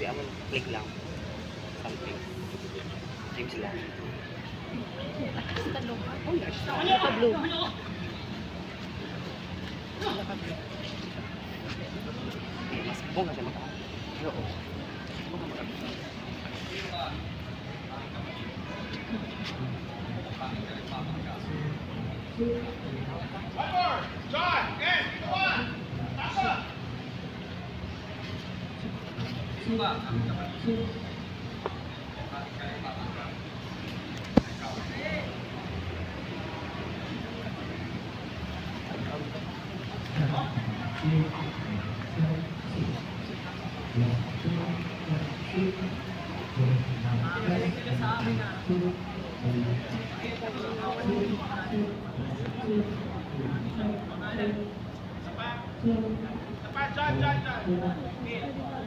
Di ako click lang. Something. James lang. Naka-blue. Mas bunga siya maka. Oo. Bunga maka. John, and one. John.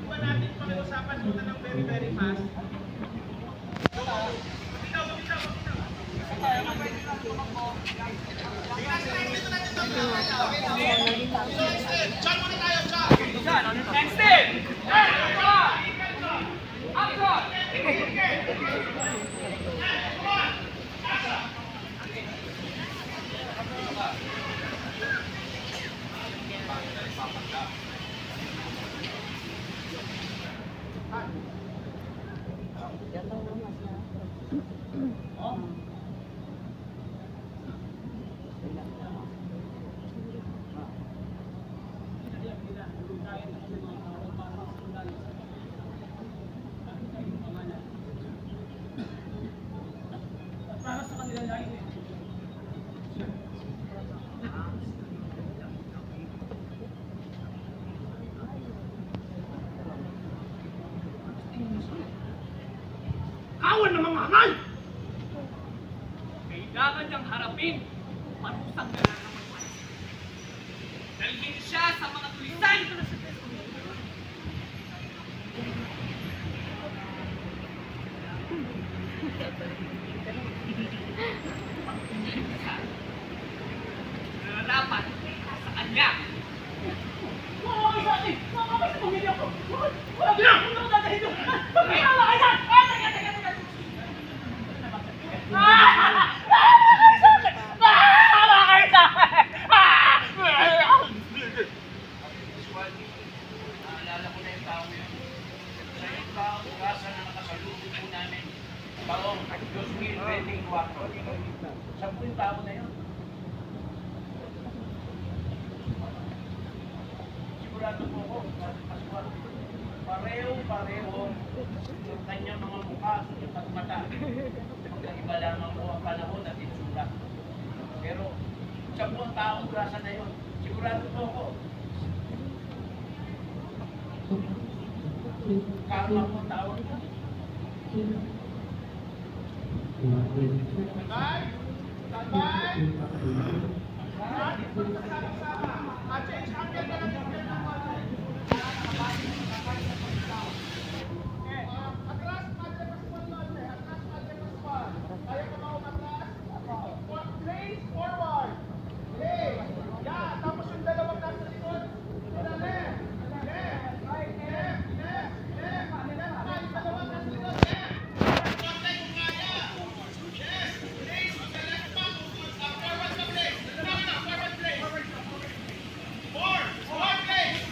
Iba natin pag-usapan muna ng very fast. John, muna tayo, John! Next step! Kawan ng mga hangal! Kailangan niyang harapin. Marusang na lang ang mga. Dalhin siya sa mga tulisan. Dapat sa kanya. Mamamakay sa akin! Mamamakay sa pamilya ko! Wala na! Huwag ako dadahin doon! Mamamakay sa akin! Mamamakay sa akin! Naalala ko na yung tao yun. Siya yung tao kasa na nakasalubong po namin taong 2024. 10 tao na yun. Sigurado po ako, pareho yung kanyang mga mukha at mata. Magkaiba lamang po ang panahon at itsura. Pero 10 taong grasa na yun. Sigurado po ako. Karma po tawag ko. Standby! Change angle na lang yung ng atras, madre pas madre. Atras, madre pas. Ayaw ka ba umatras? Place forward. Okay. Yeah, tapos yung dalawang nasa likod. Left, right, left. Yung dalawang nasa likod. Left. Kontay kung kaya. Yes. Place on the left back. Forward ka, place. Forward place. Forward place.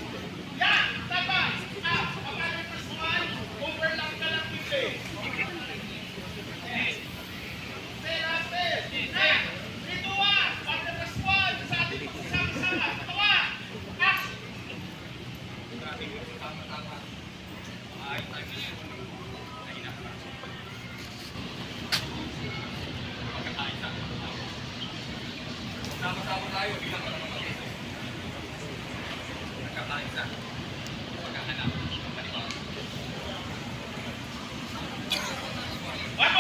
Yeah, taba. Up. Pagkali pas one. Overlap ka lang yung place. Sama-sama tayo bilang mga kapatid. Nagkakaisa. Pagkahanap. One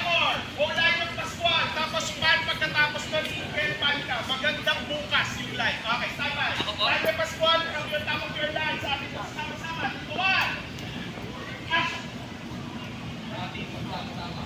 more. Wala yung Pascual. Tapos pan pagkatapos ng weekend pan ka. Magandang bukas yung live. Okay, tama. Live Pascual. Yung tamang your line. Sabi ko, sama-sama. Tuwan. Ating magsama-sama.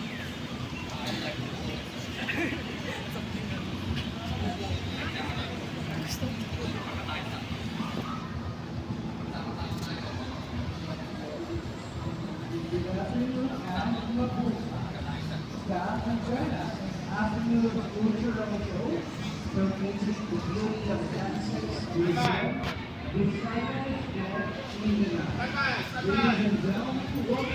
Bye-bye.